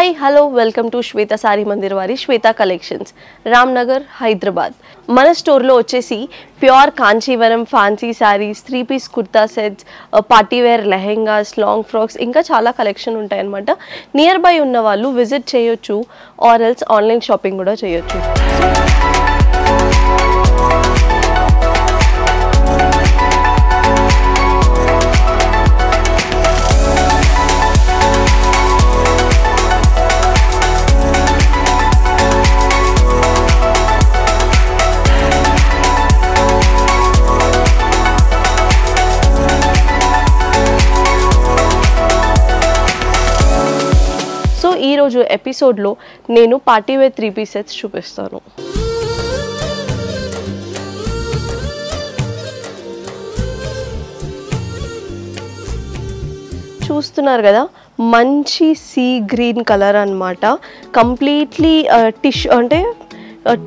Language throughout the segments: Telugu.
Hi hello welcome to Shweta sari Mandir వారి శ్వేత కలెక్షన్స్ రామ్నగర్ హైదరాబాద్. మన స్టోర్లో వచ్చేసి pure Kanchivaram fancy saris, 3-piece kurta sets, party wear lehengas, long frocks ఇంకా చాలా కలెక్షన్ ఉంటాయన్నమాట. నియర్ బై ఉన్న వాళ్ళు విజిట్ చేయొచ్చు ఆర్ ఎల్స్ ఆన్లైన్ షాపింగ్ కూడా చేయొచ్చు. సో ఈరోజు ఎపిసోడ్లో నేను పార్టీవేర్ 3-piece సెట్స్ చూపిస్తాను. చూస్తున్నారు కదా, మంచి సీ గ్రీన్ కలర్ అన్నమాట. కంప్లీట్లీ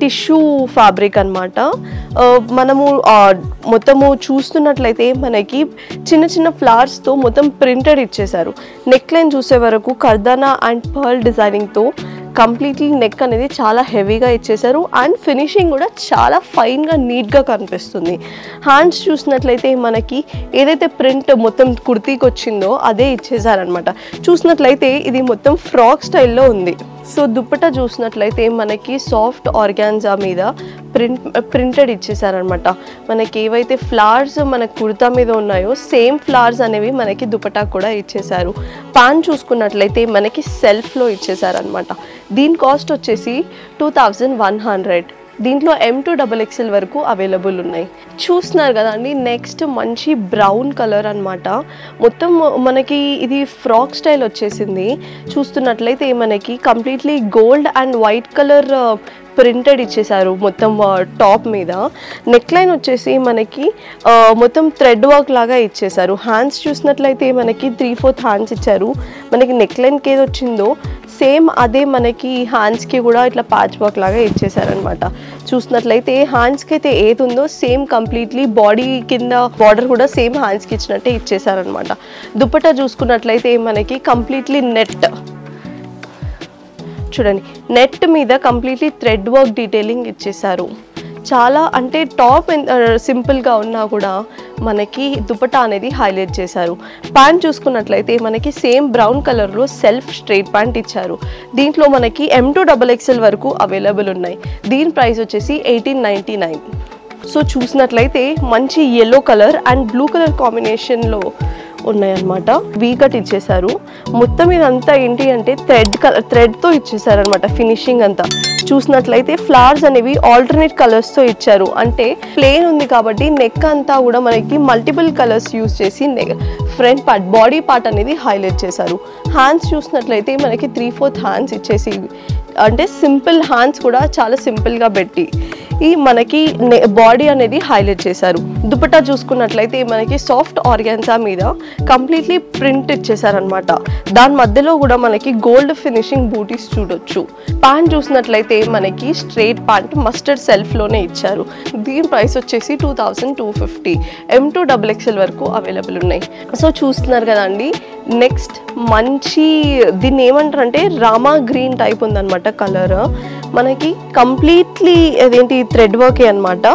టిష్యూ ఫ్యాబ్రిక్ అన్నమాట. మనము మొత్తము చూస్తున్నట్లయితే మనకి చిన్న చిన్న ఫ్లవర్స్తో మొత్తం ప్రింటెడ్ ఇచ్చేసారు. నెక్ లైన్ చూసే వరకు కర్దానా అండ్ పర్ల్ డిజైనింగ్తో కంప్లీట్లీ నెక్ అనేది చాలా హెవీగా ఇచ్చేసారు. అండ్ ఫినిషింగ్ కూడా చాలా ఫైన్గా నీట్గా కనిపిస్తుంది. హ్యాండ్స్ చూసినట్లయితే మనకి ఏదైతే ప్రింట్ మొత్తం కుర్తీకి వచ్చిందో అదే ఇచ్చేసారనమాట. చూసినట్లయితే ఇది మొత్తం ఫ్రాక్ స్టైల్లో ఉంది. సో దుప్పటా చూసినట్లయితే మనకి సాఫ్ట్ ఆర్గాన్జా మీద ప్రింటెడ్ ఇచ్చేసారనమాట. మనకి ఏవైతే ఫ్లవర్స్ మన కుర్తా మీద ఉన్నాయో సేమ్ ఫ్లవర్స్ అనేవి మనకి దుపట్టా కూడా ఇచ్చేసారు. పాన్ చూసుకున్నట్లయితే మనకి సెల్ఫ్లో ఇచ్చేసారనమాట. దీని కాస్ట్ వచ్చేసి 2100. దీంట్లో M2XXL వరకు అవైలబుల్ ఉన్నాయి. చూస్తున్నారు కదా అండి. నెక్స్ట్ మంచి బ్రౌన్ కలర్ అన్నమాట. మొత్తం మనకి ఇది ఫ్రాక్ స్టైల్ వచ్చేసింది. చూస్తున్నట్లయితే మనకి completely gold and white colour printed ఇచ్చేసారు మొత్తం టాప్ మీద. నెక్ లైన్ వచ్చేసి మనకి మొత్తం థ్రెడ్ వర్క్ లాగా ఇచ్చేసారు. హ్యాండ్స్ చూసినట్లయితే మనకి 3/4 హ్యాండ్స్ ఇచ్చారు. మనకి నెక్ లైన్కి ఏది వచ్చిందో సేమ్ అదే మనకి హ్యాండ్స్కి కూడా ఇట్లా ప్యాచ్ వర్క్ లాగా ఇచ్చేసారనమాట. చూసినట్లయితే హ్యాండ్స్కి అయితే ఏది ఉందో సేమ్ కంప్లీట్లీ బాడీ కింద బార్డర్ కూడా సేమ్ హ్యాండ్స్కి ఇచ్చినట్టే ఇచ్చేసారనమాట. దుపట్టా చూసుకున్నట్లయితే మనకి కంప్లీట్లీ నెట్ చూడండి, నెట్ మీద కంప్లీట్లీ థ్రెడ్ వర్క్ డీటెయిలింగ్ ఇచ్చేసారు. చాలా అంటే టాప్ సింపుల్గా ఉన్నా కూడా మనకి దుపట్టా అనేది హైలైట్ చేశారు. ప్యాంట్ చూసుకున్నట్లయితే మనకి సేమ్ బ్రౌన్ కలర్లో సెల్ఫ్ స్ట్రైట్ ప్యాంట్ ఇచ్చారు. దీంట్లో మనకి M2XXL వరకు అవైలబుల్ ఉన్నాయి. దీని ప్రైస్ వచ్చేసి 1899. సో చూసినట్లయితే మంచి yellow colour and blue colour కాంబినేషన్లో ఉన్నాయన్నమాట. వీ కట్ ఇచ్చేసారు. మొత్తం ఇదంతా ఏంటి అంటే థ్రెడ్తో ఇచ్చేసారనమాట ఫినిషింగ్ అంతా. చూసినట్లయితే ఫ్లవర్స్ అనేవి ఆల్టర్నేట్ కలర్స్తో ఇచ్చారు. అంటే ప్లేన్ ఉంది కాబట్టి నెక్ అంతా కూడా మనకి మల్టిపుల్ కలర్స్ యూజ్ చేసి ఫ్రంట్ పార్ట్ బాడీ పార్ట్ అనేది హైలైట్ చేశారు. హ్యాండ్స్ చూసినట్లయితే మనకి 3/4 హ్యాండ్స్ ఇచ్చేసి అంటే సింపుల్ హ్యాండ్స్ కూడా చాలా సింపుల్గా పెట్టి ఈ మనకి బాడీ అనేది హైలైట్ చేశారు. దుపట్టా చూసుకున్నట్లయితే మనకి సాఫ్ట్ ఆర్గాన్జా మీద కంప్లీట్లీ ప్రింట్ ఇచ్చేసారనమాట. దాని మధ్యలో కూడా మనకి గోల్డ్ ఫినిషింగ్ బూటీస్ చూడొచ్చు. ప్యాంట్ చూసినట్లయితే మనకి స్ట్రైట్ ప్యాంట్ మస్టర్డ్ సెల్ఫ్లోనే ఇచ్చారు. దీని ప్రైస్ వచ్చేసి 2250. M2XXL వరకు అవైలబుల్ ఉన్నాయి. సో చూస్తున్నారు కదండి. నెక్స్ట్ మంచి దీన్ని ఏమంటారు అంటే రామా గ్రీన్ టైప్ ఉందన్నమాట కలర్. మనకి కంప్లీట్లీ అదేంటి థ్రెడ్ వర్కే అనమాట.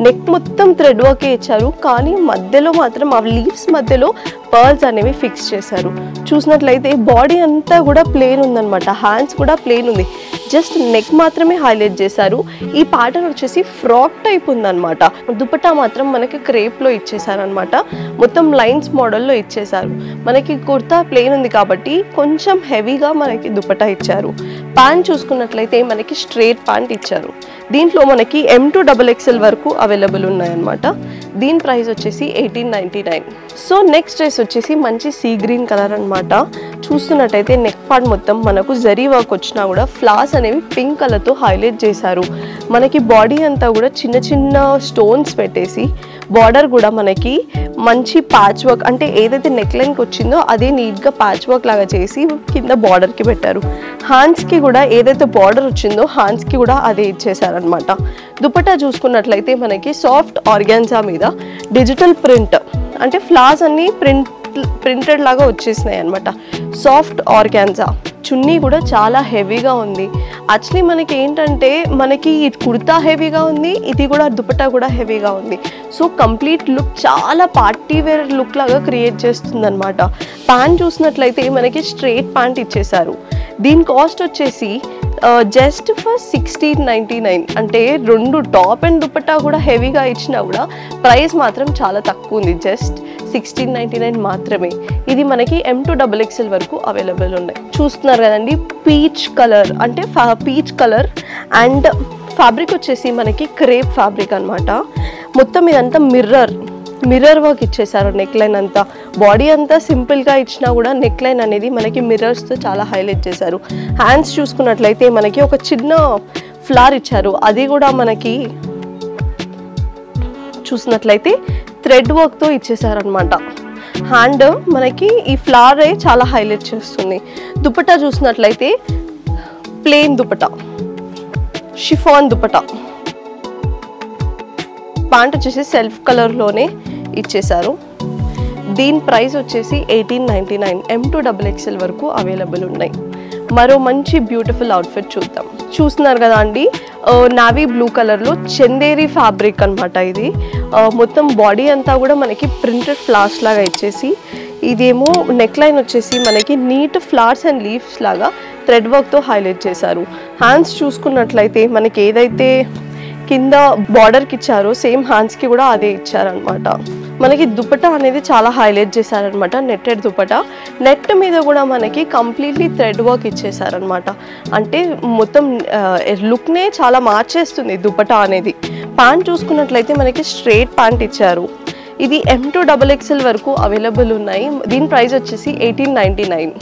నెక్ మొత్తం థ్రెడ్ వర్కే ఇచ్చారు. కానీ మధ్యలో మాత్రం ఆ లీవ్స్ మధ్యలో పర్ల్స్ అనేవి ఫిక్స్ చేశారు. చూసినట్లయితే బాడీ అంతా కూడా ప్లేన్ ఉందన్నమాట. హ్యాండ్స్ కూడా ప్లేన్ ఉంది. జస్ట్ నెక్ మాత్రమే హైలైట్ చేశారు. ఈ ప్యాటర్న్ వచ్చేసి ఫ్రాక్ టైప్ ఉందన్నమాట. దుపట్టా మాత్రం మనకి క్రేప్లో ఇచ్చేసారనమాట. మొత్తం లైన్స్ మోడల్లో ఇచ్చేసారు. మనకి కుర్తా ప్లేన్ ఉంది కాబట్టి కొంచెం హెవీగా మనకి దుపట్టా ఇచ్చారు. ప్యాంట్ చూసుకున్నట్లయితే మనకి స్ట్రైట్ ప్యాంట్ ఇచ్చారు. దీంట్లో మనకి M2XXL వరకు అవైలబుల్ ఉన్నాయన్నమాట. దీని ప్రైస్ వచ్చేసి 1899. సో నెక్స్ట్ డ్రెస్ వచ్చేసి మంచి సీ గ్రీన్ కలర్ అనమాట. చూస్తున్నట్టయితే నెక్ పార్ట్ మొత్తం మనకు జరీ వర్క్ వచ్చినా కూడా ఫ్లవర్స్ అనేవి పింక్ కలర్తో హైలైట్ చేశారు. మనకి బాడీ అంతా కూడా చిన్న చిన్న స్టోన్స్ పెట్టేసి బార్డర్ కూడా మనకి మంచి ప్యాచ్ వర్క్ అంటే ఏదైతే నెక్ లైన్కి వచ్చిందో అదే నీట్గా ప్యాచ్ వర్క్ లాగా చేసి కింద బార్డర్కి పెట్టారు. హ్యాండ్స్కి కూడా ఏదైతే బార్డర్ వచ్చిందో హ్యాండ్స్కి కూడా అదే ఇచ్చేసారనమాట. దుపట్టా చూసుకున్నట్లయితే మనకి సాఫ్ట్ ఆర్గాన్జా మీద డిజిటల్ ప్రింట్ అంటే ఫ్లవర్స్ అన్ని ప్రింటెడ్ లాగా వచ్చేసినాయి అనమాట. సాఫ్ట్ ఆర్గాన్జా చున్నీ కూడా చాలా హెవీగా ఉంది. యాక్చువల్లీ మనకి ఏంటంటే మనకి కుర్తా హెవీగా ఉంది, ఇది కూడా దుపట్టా కూడా హెవీగా ఉంది. సో కంప్లీట్ లుక్ చాలా పార్టీ వేర్ లుక్ లాగా క్రియేట్ చేస్తుంది అనమాట. ప్యాంట్ చూసినట్లయితే మనకి స్ట్రైట్ ప్యాంట్ ఇచ్చేసారు. దీని కాస్ట్ వచ్చేసి జస్ట్ ఫర్ 1699. అంటే రెండు టాప్ అండ్ దుపట్టా కూడా హెవీగా ఇచ్చినా కూడా ప్రైస్ మాత్రం చాలా తక్కువ ఉంది. జస్ట్ 1699 మాత్రమే. ఇది మనకి M2XXL వరకు అవైలబుల్ ఉన్నాయి. చూస్తున్నారు కదండి, పీచ్ కలర్ అంటే పీచ్ కలర్ అండ్ ఫ్యాబ్రిక్ వచ్చేసి మనకి క్రేప్ ఫ్యాబ్రిక్ అనమాట. మొత్తం ఇదంతా మిర్రర్ వర్క్ ఇచ్చేసారు. నెక్ లైన్ అంతా, బాడీ అంతా సింపుల్గా ఇచ్చినా కూడా నెక్ లైన్ అనేది మనకి మిర్రర్స్తో చాలా హైలైట్ చేశారు. హ్యాండ్స్ చూసుకున్నట్లయితే మనకి ఒక చిన్న ఫ్లవర్ ఇచ్చారు. అది కూడా మనకి చూసినట్లయితే థ్రెడ్ వర్క్తో ఇచ్చేసారనమాట. హ్యాండ్ మనకి ఈ ఫ్లవరే చాలా హైలైట్ చేస్తుంది. దుపట్టా చూసినట్లయితే plain dupatta, chiffon dupatta. Pant వచ్చేసి సెల్ఫ్ కలర్లోనే ఇచ్చేసారు. దీని ప్రైస్ వచ్చేసి 1899. M2XXL వరకు అవైలబుల్ ఉన్నాయి. మరో మంచి బ్యూటిఫుల్ అవుట్ఫిట్ చూద్దాం. చూస్తున్నారు కదా అండి, నావీ బ్లూ కలర్లో చందేరి ఫ్యాబ్రిక్ అనమాట. ఇది మొత్తం బాడీ అంతా కూడా మనకి ప్రింటెడ్ ఫ్లవర్స్ లాగా ఇచ్చేసి, ఇదేమో నెక్ లైన్ వచ్చేసి మనకి నీట్ ఫ్లవర్స్ అండ్ లీవ్స్ లాగా థ్రెడ్ వర్క్తో హైలైట్ చేశారు. హ్యాండ్స్ చూసుకున్నట్లయితే మనకి ఏదైతే కింద బార్డర్కి ఇచ్చారో సేమ్ హ్యాండ్స్కి కూడా అదే ఇచ్చారనమాట. మనకి దుపట్టా అనేది చాలా హైలైట్ చేశారనమాట. నెట్టెడ్ దుపట్టా, నెట్ మీద కూడా మనకి కంప్లీట్లీ థ్రెడ్ వర్క్ ఇచ్చేసారనమాట. అంటే మొత్తం లుక్నే చాలా మార్చేస్తుంది దుపట్టా అనేది. ప్యాంట్ చూసుకున్నట్లయితే మనకి స్ట్రైట్ ప్యాంట్ ఇచ్చారు. ఇది M2XXL వరకు అవైలబుల్ ఉన్నాయి. దీని ప్రైస్ వచ్చేసి 1899.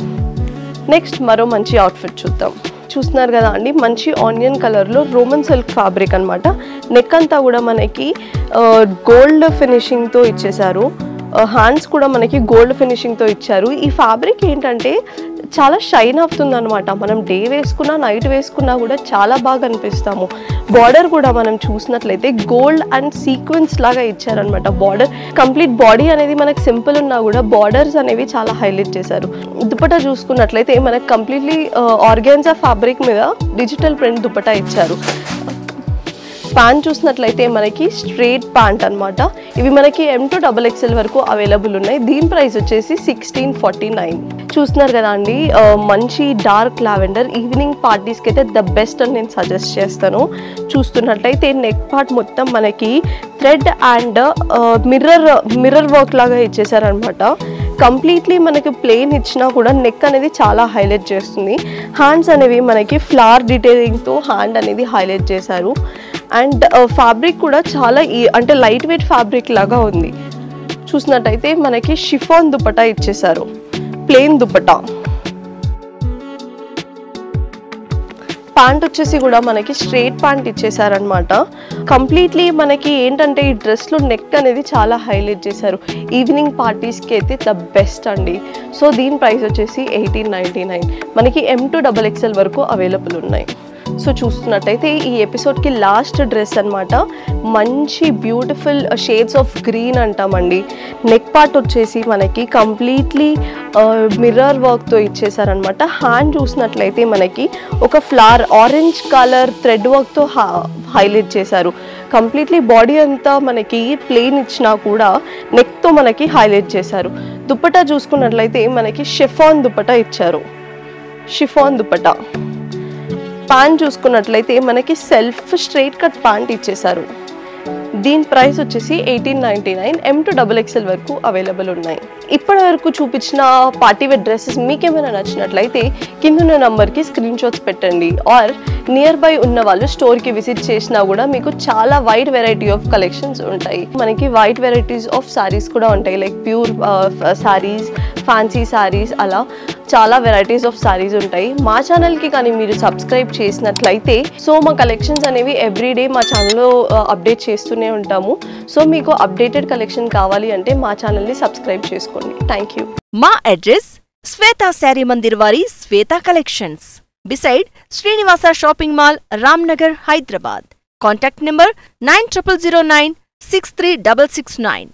నెక్స్ట్ మరో మంచి అవుట్ఫిట్ చూద్దాం. చూస్తున్నారు కదా అండి, మంచి ఆనియన్ కలర్లో రోమన్ సిల్క్ ఫ్యాబ్రిక్ అనమాట. నెక్ అంతా కూడా మనకి గోల్డ్ ఫినిషింగ్తో ఇచ్చేసారు. హ్యాండ్స్ కూడా మనకి గోల్డ్ ఫినిషింగ్తో ఇచ్చారు. ఈ ఫ్యాబ్రిక్ ఏంటంటే చాలా షైన్ అవుతుంది అనమాట. మనం డే వేసుకున్నా నైట్ వేసుకున్నా కూడా చాలా బాగా అనిపిస్తాము. బార్డర్ కూడా మనం చూసినట్లయితే గోల్డ్ అండ్ సీక్వెన్స్ లాగా ఇచ్చారనమాట. బార్డర్ కంప్లీట్ బాడీ అనేది మనకు సింపుల్ ఉన్నా కూడా బార్డర్స్ అనేవి చాలా హైలైట్ చేశారు. దుపట్టా చూసుకున్నట్లయితే మనకు కంప్లీట్లీ ఆర్గాన్జా ఫ్యాబ్రిక్ మీద డిజిటల్ ప్రింట్ దుపట్టా ఇచ్చారు. ప్యాంట్ చూసినట్లయితే మనకి స్ట్రైట్ ప్యాంట్ అనమాట. ఇవి మనకి M2XXL వరకు అవైలబుల్ ఉన్నాయి. దీని ప్రైస్ వచ్చేసి 1649. చూస్తున్నారు కదా అండి, మంచి డార్క్ లావెండర్ ఈవినింగ్ పార్టీస్కి అయితే ద బెస్ట్ అని నేను సజెస్ట్ చేస్తాను. చూస్తున్నట్లయితే నెక్ పార్ట్ మొత్తం మనకి థ్రెడ్ అండ్ మిర్రర్ వర్క్ లాగా ఇచ్చేసారనమాట. కంప్లీట్లీ మనకి ప్లెయిన్ ఇచ్చినా కూడా నెక్ అనేది చాలా హైలైట్ చేస్తుంది. హ్యాండ్స్ అనేవి మనకి ఫ్లవర్ డీటెయిలింగ్తో హ్యాండ్ అనేది హైలైట్ చేశారు. అండ్ ఫ్యాబ్రిక్ కూడా చాలా అంటే లైట్ వెయిట్ ఫ్యాబ్రిక్ లాగా ఉంది. చూసినట్టయితే మనకి షిఫాన్ దుపట్టా ఇచ్చేసారు, ప్లెయిన్ దుపట్టా. ప్యాంట్ వచ్చేసి కూడా మనకి స్ట్రైట్ ప్యాంట్ ఇచ్చేసారనమాట. కంప్లీట్లీ మనకి ఏంటంటే ఈ డ్రెస్లో నెక్ అనేది చాలా హైలైట్ చేశారు. ఈవినింగ్ పార్టీస్కి అయితే ద బెస్ట్ అండి. సో దీని ప్రైస్ వచ్చేసి 1899. మనకి M2XXL వరకు అవైలబుల్ ఉన్నాయి. సో చూస్తున్నట్టయితే ఈ ఎపిసోడ్కి లాస్ట్ డ్రెస్ అనమాట. మంచి బ్యూటిఫుల్ షేడ్స్ ఆఫ్ గ్రీన్ అంటామండి. నెక్ పార్ట్ వచ్చేసి మనకి కంప్లీట్లీ మిర్రర్ వర్క్తో ఇచ్చేసారనమాట. హ్యాండ్ చూసినట్లయితే మనకి ఒక ఫ్లవర్ ఆరెంజ్ కలర్ థ్రెడ్ వర్క్తో హైలైట్ చేశారు. కంప్లీట్లీ బాడీ అంతా మనకి ప్లెయిన్ ఇచ్చినా కూడా నెక్తో మనకి హైలైట్ చేశారు. దుపట్టా చూసుకున్నట్లయితే మనకి షిఫాన్ దుపట్టా ఇచ్చారు, షిఫాన్ దుపట్టా. ప్యాంట్ చూసుకున్నట్లయితే మనకి సెల్ఫ్ స్ట్రైట్ కట్ ప్యాంట్ ఇచ్చేసారు. దీని ప్రైస్ వచ్చేసి 1899. M2XXL వరకు అవైలబుల్ ఉన్నాయి. ఇప్పటి వరకు చూపించిన పార్టీ వేర్ డ్రెస్సెస్ మీకేమైనా నచ్చినట్లయితే కింద నంబర్కి స్క్రీన్ షాట్స్ పెట్టండి. ఆర్ నియర్ బై ఉన్న వాళ్ళు స్టోర్కి విజిట్ చేసినా కూడా మీకు చాలా వైడ్ వెరైటీ ఆఫ్ కలెక్షన్స్ ఉంటాయి. మనకి వైడ్ వెరైటీస్ ఆఫ్ సారీస్ కూడా ఉంటాయి, like pure saris, fancy saris, అలా చాలా వెరైటీస్ ఆఫ్ సారీస్ ఉంటాయి. మా ఛానల్కి కానీ మీరు సబ్స్క్రైబ్ చేసినట్లయితే సో మా కలెక్షన్స్ అనేవి ఎవ్రీడే మా ఛానల్లో అప్డేట్ చేస్తూనే ఉంటాము. సో మీకు అప్డేటెడ్ కలెక్షన్ కావాలి అంటే మా ఛానల్ని సబ్స్క్రైబ్ చేసుకోండి. Thank you. మా అడ్రస్ శ్వేతా శారీ మందిర్ వారి Shweta collections, beside Srinivasa Shopping Mall, Ramnagar, Hyderabad. Contact number 9009 63669.